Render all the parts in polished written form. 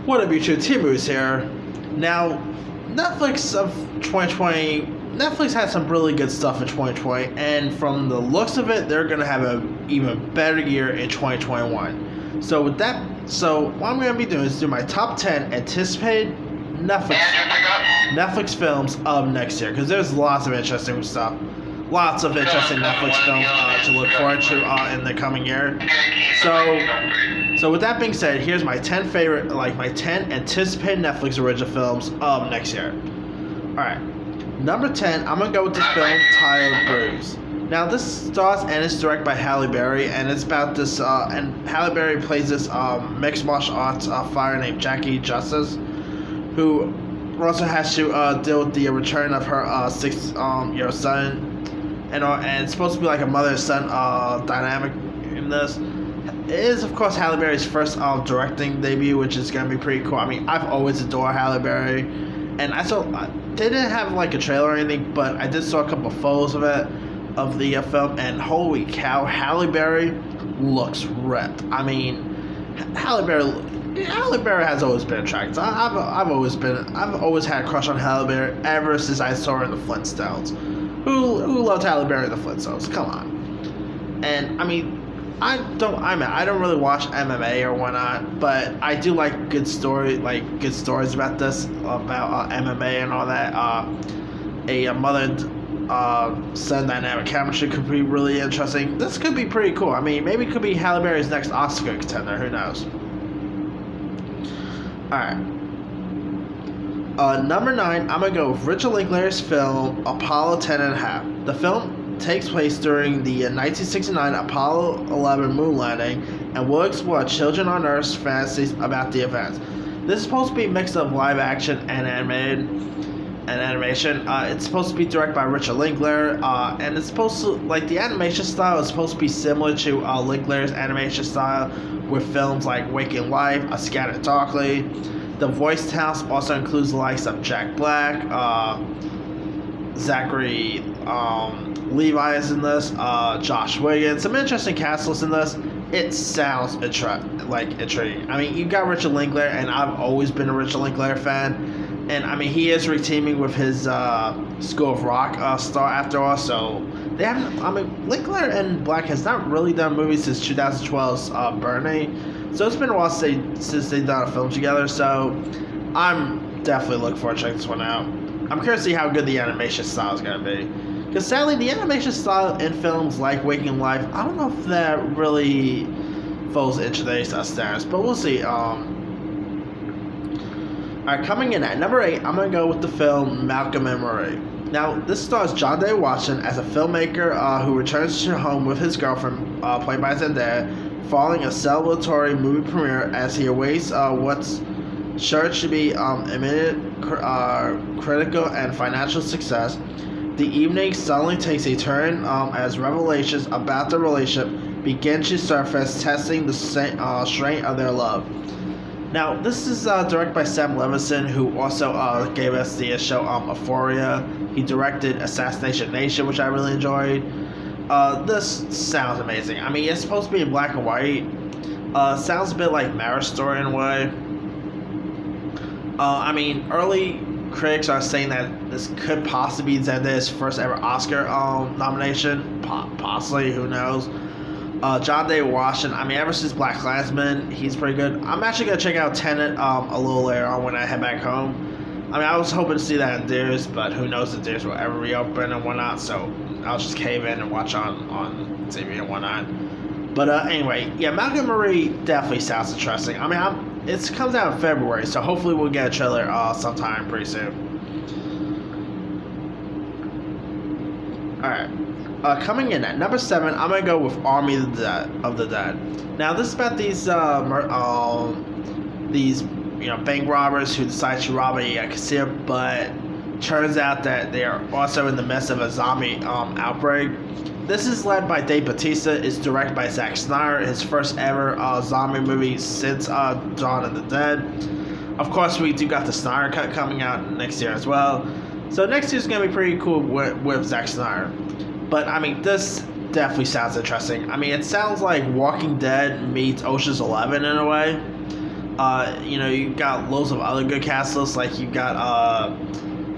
What up, YouTube? Timu's here. Now, Netflix of 2020, Netflix had some really good stuff in 2020, and from the looks of it, they're gonna have an even better year in 2021. So with that, what I'm gonna be doing is do my top 10 anticipated Netflix films of next year, because there's lots of interesting stuff. Lots of interesting Netflix films to look forward to in the coming year. So with that being said, here's my 10 favorite, my 10 anticipated Netflix original films of next year. Alright, number 10, I'm going to go with this film titled Bruise. Now this stars and is directed by Halle Berry, and it's about this, and Halle Berry plays this mixed martial arts fighter named Jackie Justice, who also has to deal with the return of her 6-year-old son. And it's supposed to be like a mother-son dynamic in this. It is, of course, Halle Berry's first directing debut, which is going to be pretty cool. I mean, I've always adored Halle Berry. And they didn't have like a trailer or anything, but I did saw a couple of photos of it, of the film, and holy cow, Halle Berry looks ripped. I mean, Halle Berry has always been attractive. I've always had a crush on Halle Berry ever since I saw her in the Flintstones. Who loved Halle Berry in the Flintstones? Come on. And I mean, I don't really watch MMA or whatnot, but I do like good stories about this, about MMA and all that. A mother son dynamic chemistry could be really interesting. This could be pretty cool. I mean, maybe it could be Halle Berry's next Oscar contender. Who knows? Alright. Number 9, I'm going to go with Richard Linklater's film Apollo 10½. The film takes place during the 1969 Apollo 11 moon landing and will explore children on Earth's fantasies about the events. This is supposed to be a mix of live action and animation. It's supposed to be directed by Richard Linklater, and it's supposed to, the animation style is supposed to be similar to Linklater's animation style with films like Waking Life, A Scanner Darkly. The voice cast also includes the likes of Jack Black, Zachary Levi is in this, Josh Wiggins. Some interesting cast lists in this. It sounds intriguing. I mean, you got Richard Linklater, and I've always been a Richard Linklater fan. And I mean, he is reteaming with his School of Rock star after all. So they haven't. I mean, Linklater and Black has not really done movies since 2012's Bernie. So it's been a while since they've done a film together. So I'm definitely looking forward to checking this one out. I'm curious to see how good the animation style is going to be. Because sadly, the animation style in films like Waking Life, I don't know if that really falls into today's standards, but we'll see. Alright, coming in at number 8, I'm going to go with the film Malcolm and Marie. Now, this stars John David Washington as a filmmaker who returns to home with his girlfriend, played by Zendaya, following a celebratory movie premiere as he awaits what's sure to be imminent critical and financial success. The evening suddenly takes a turn as revelations about the relationship begin to surface, testing the strength of their love. Now, this is directed by Sam Levinson, who also gave us the show Euphoria. He directed Assassination Nation, which I really enjoyed. This sounds amazing. I mean, it's supposed to be in black and white. Sounds a bit like Marriage Story in a way. I mean, early critics are saying that this could possibly be Zendaya's first ever Oscar nomination. Possibly, who knows? John David Washington, I mean, ever since Black Klansman, he's pretty good. I'm actually going to check out Tenet a little later on when I head back home. I mean, I was hoping to see that in theaters, but who knows if theaters will ever reopen and whatnot, so I'll just cave in and watch on TV and whatnot. But anyway, yeah, Malcolm and Marie definitely sounds interesting. I mean, it comes out in February, so hopefully we'll get a trailer sometime pretty soon. Alright. Coming in at number 7, I'm going to go with Army of the Dead. Now, this is about these bank robbers who decide to rob a casino, but turns out that they are also in the midst of a zombie outbreak. This is led by Dave Bautista, is directed by Zack Snyder, his first ever zombie movie since Dawn of the Dead. Of course, we do got the Snyder Cut coming out next year as well. So next year's going to be pretty cool with Zack Snyder. But, I mean, this definitely sounds interesting. I mean, it sounds like Walking Dead meets Ocean's 11 in a way. You got loads of other good cast lists, like you got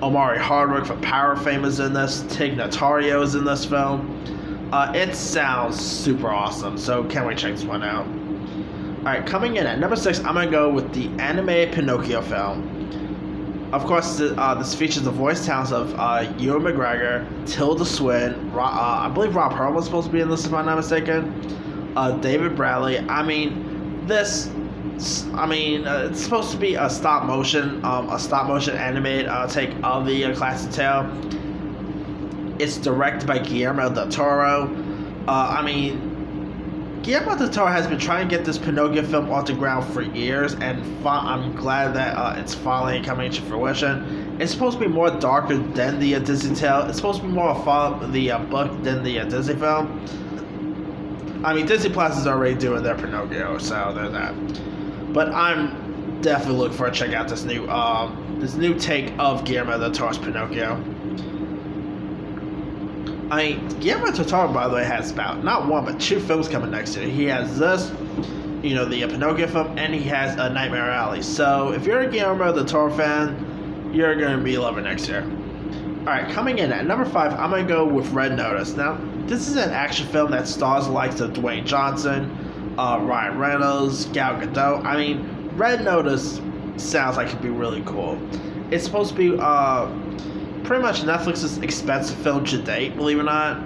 Omari Hardwick from Power fame is in this. Tig Notaro is in this film. It sounds super awesome, so can't wait to check this one out. Alright, coming in at number 6, I'm going to go with the animated Pinocchio film. Of course, this features the voice talents of Ewan McGregor, Tilda Swinton, I believe Rob Pearl was supposed to be in this if I'm not mistaken, David Bradley. It's supposed to be a stop motion animated take of the classic tale. It's directed by Guillermo del Toro. Guillermo del Toro has been trying to get this Pinocchio film off the ground for years, and I'm glad that it's finally coming to fruition. It's supposed to be more darker than the Disney tale. It's supposed to be more of the book than the Disney film. Disney Plus is already doing their Pinocchio, so there's that. But I'm definitely looking forward to check out this new take of Guillermo del Toro's Pinocchio. Guillermo del Toro, by the way, has about not one but 2 films coming next year. He has this, the Pinocchio film, and he has a Nightmare Alley. So if you're a Guillermo del Toro fan, you're going to be loving next year. Alright, coming in at number 5, I'm going to go with Red Notice. Now, this is an action film that stars the likes of Dwayne Johnson, Ryan Reynolds, Gal Gadot. Red Notice sounds like it could be really cool. It's supposed to be pretty much Netflix's expensive film to date, believe it or not.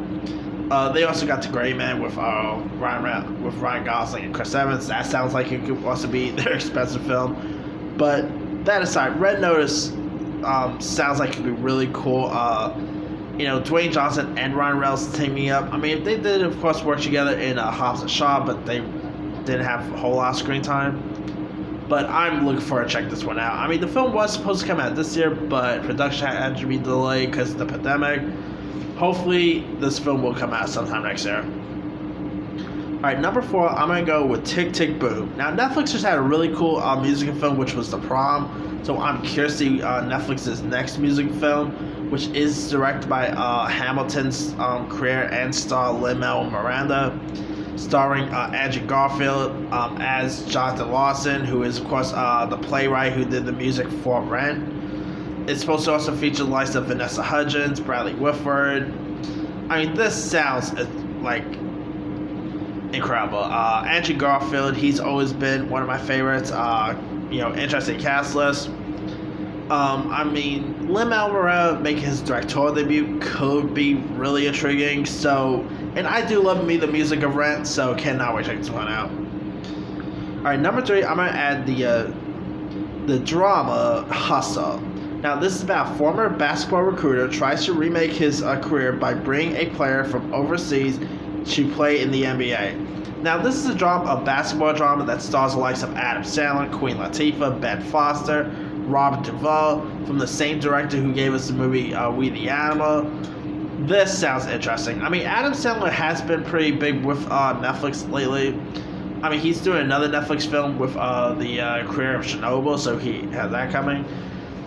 They also got The Gray Man with Ryan Gosling and Chris Evans. That sounds like it could also be their expensive film. But that aside, Red Notice sounds like it could be really cool. Dwayne Johnson and Ryan Reynolds teaming up. They did, of course, work together in Hobbs and Shaw, but they didn't have a whole lot of screen time. But I'm looking forward to check this one out. The film was supposed to come out this year, but production had to be delayed because of the pandemic. Hopefully, this film will come out sometime next year. Alright, number 4, I'm going to go with Tick, Tick, Boom. Now, Netflix just had a really cool music film, which was The Prom. So I'm curious to see Netflix's next music film, which is directed by Hamilton's creator and star Lin-Manuel Miranda, starring Andrew Garfield as Jonathan Lawson, who is, of course, the playwright who did the music for Rent. It's supposed to also feature the likes of Vanessa Hudgens, Bradley Whitford. This sounds like incredible. Andrew Garfield, he's always been one of my favorites. Interesting cast list. Lin-Manuel Miranda making his directorial debut could be really intriguing. And I do love the music of Rent, so cannot wait to check this one out. Alright, number 3, I'm going to add the drama Hustle. Now, this is about a former basketball recruiter tries to remake his career by bringing a player from overseas to play in the NBA. Now, this is a basketball drama that stars the likes of Adam Sandler, Queen Latifah, Ben Foster, Robert Duvall, from the same director who gave us the movie We the Animal. This sounds interesting. Adam Sandler has been pretty big with Netflix lately. He's doing another Netflix film with the career of Chernobyl, so he has that coming.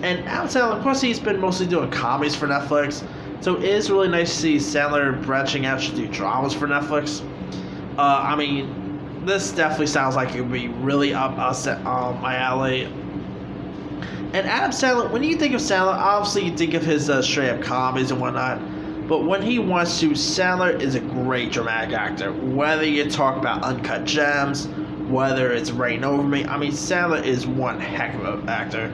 And Adam Sandler, of course, he's been mostly doing comedies for Netflix, so it is really nice to see Sandler branching out to do dramas for Netflix. This definitely sounds like it would be really up my alley. And Adam Sandler, when you think of Sandler, obviously you think of his straight-up comedies and whatnot. But when he wants to, Sandler is a great dramatic actor. Whether you talk about Uncut Gems, whether it's Reign Over Me, Sandler is one heck of an actor.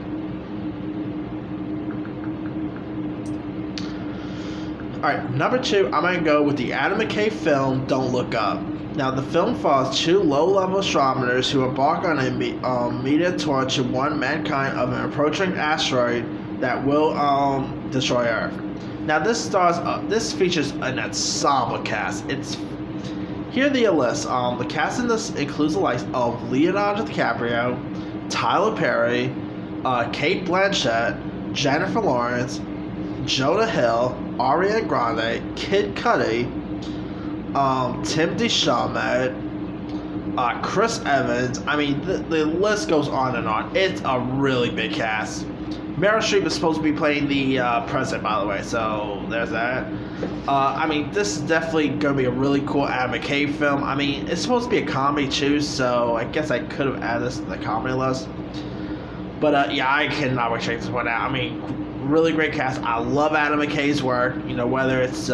Alright, number 2, I'm going to go with the Adam McKay film, Don't Look Up. Now, the film follows 2 low-level astronomers who embark on a meteor tour to warn mankind of an approaching asteroid that will destroy Earth. Now, this features an ensemble cast. Here are the list. The cast in this includes the likes of Leonardo DiCaprio, Tyler Perry, Cate Blanchett, Jennifer Lawrence, Jonah Hill, Ariana Grande, Kid Cudi, Timothée Chalamet, Chris Evans. The list goes on and on. It's a really big cast. Meryl Streep is supposed to be playing the president, by the way, so there's that. I mean, this is definitely going to be a really cool Adam McKay film. I mean, it's supposed to be a comedy too, so I guess I could have added this to the comedy list. But yeah, I cannot wait to check this one out. I mean, really great cast. I love Adam McKay's work. You know, whether it's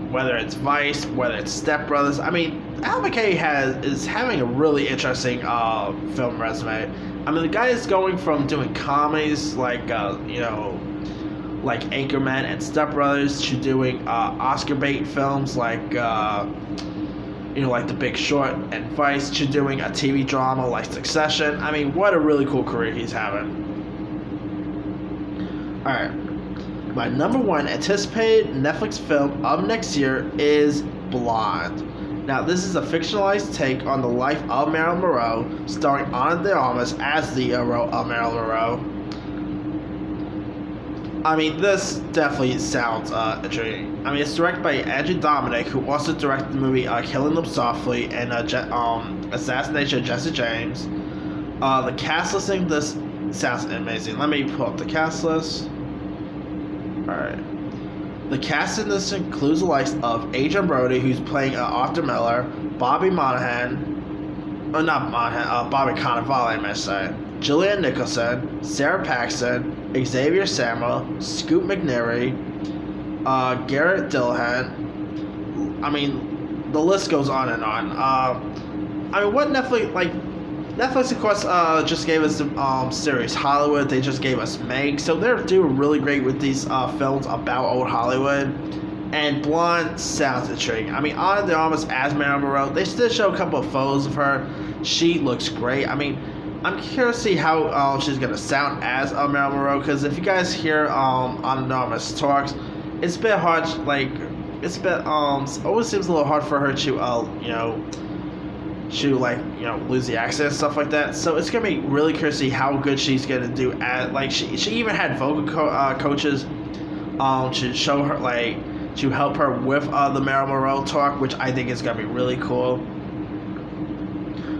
whether it's Vice, whether it's Step Brothers. I mean, Adam McKay is having a really interesting film resume. I mean, the guy is going from doing comedies like like Anchorman and Step Brothers to doing Oscar bait films like like The Big Short and Vice to doing a TV drama like Succession. I mean, what a really cool career he's having. Alright. My number one anticipated Netflix film of next year is Blonde. Now, this is a fictionalized take on the life of Marilyn Monroe, starring Ana de Armas as the hero of Marilyn Monroe. I mean, this definitely sounds intriguing. I mean, it's directed by Andrew Dominik, who also directed the movie Killing Them Softly and Assassination of Jesse James. The cast listing, this sounds amazing. Let me pull up the cast list. Alright. The cast in this includes the likes of Adrian Brody, who's playing Arthur Miller, Bobby Monahan, Bobby Cannavale, I must say, Julianne Nicholson, Sarah Paxton, Xavier Samuel, Scoot McNairy, Garrett Dillahunt. I mean, the list goes on and on. I mean, what Netflix, of course, just gave us the series Hollywood. They just gave us Meg, so they're doing really great with these films about old Hollywood. And Blonde sounds intriguing. I mean, Ana de Armas as Marilyn Monroe. They did show a couple of photos of her. She looks great. I mean, I'm curious to see how she's gonna sound as Marilyn Monroe. Because if you guys hear Ana de Armas talks, it's a bit hard. Always seems a little hard for her to lose the accent and stuff like that. So it's gonna be really curious to see how good she's gonna do at she even had vocal coaches to show her to help her with the Marilyn Monroe talk, which I think is gonna be really cool.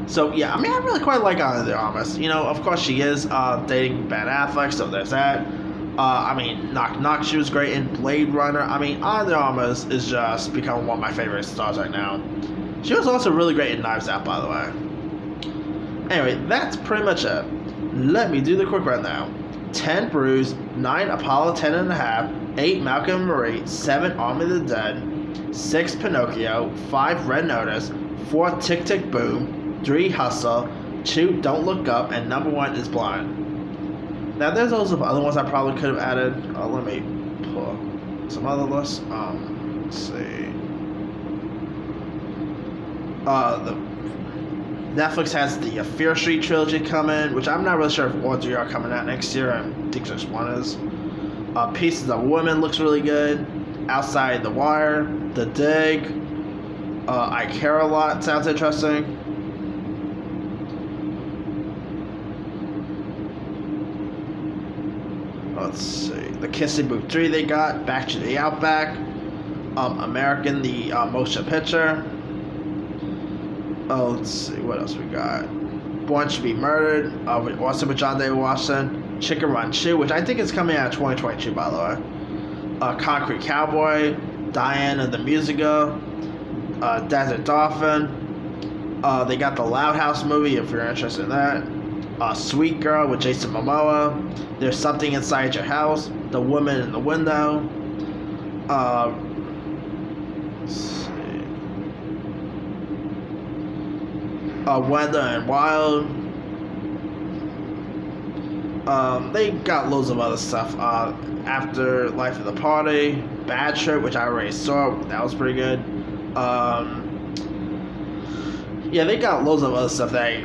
So yeah, I mean, I really quite like Ana de Armas. Of course she is dating Ben Affleck, so there's that. I mean, Knock Knock, she was great in Blade Runner. I mean, Ana de Armas is just becoming one of my favorite stars right now. She was also really great in Knives Out, by the way. Anyway, that's pretty much it. Let me do the quick rundown. 10 Bruise, 9 Apollo 10.5, 8 Malcolm and Marie, 7 Army of the Dead, 6 Pinocchio, 5 Red Notice, 4 Tick Tick Boom, 3 Hustle, 2 Don't Look Up, and number 1 is Blind. Now, there's also other ones I probably could have added. Let me pull some other lists. Let's see. The Netflix has the Fear Street trilogy coming, which I'm not really sure if all 3 are coming out next year. I think just one is. Pieces of Woman looks really good. Outside the Wire, The Dig, I Care a Lot sounds interesting. Let's see. The Kissing Booth 3 they got. Back to the Outback. American, the motion picture. Let's see, what else we got? Born to be Murdered, also with John David Washington. Chicken Run 2, which I think is coming out in 2022, by the way. Concrete Cowboy, Diane and the Musical, Desert Dolphin. They got the Loud House movie, if you're interested in that. Sweet Girl with Jason Momoa. There's Something Inside Your House. The Woman in the Window. Wenda and Wild. They got loads of other stuff. After Life of the Party, Bad Trip, which I already saw. That was pretty good. Yeah, they got loads of other stuff that I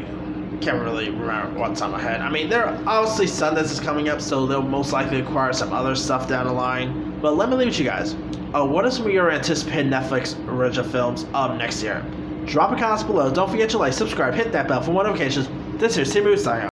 can't really remember what's on my head. I mean, obviously Sundance is coming up, so they'll most likely acquire some other stuff down the line. But let me leave it with you guys. What are some of your anticipated Netflix original films of next year? Drop a comment below. Don't forget to like, subscribe, hit that bell for more notifications. This is Timu signing off.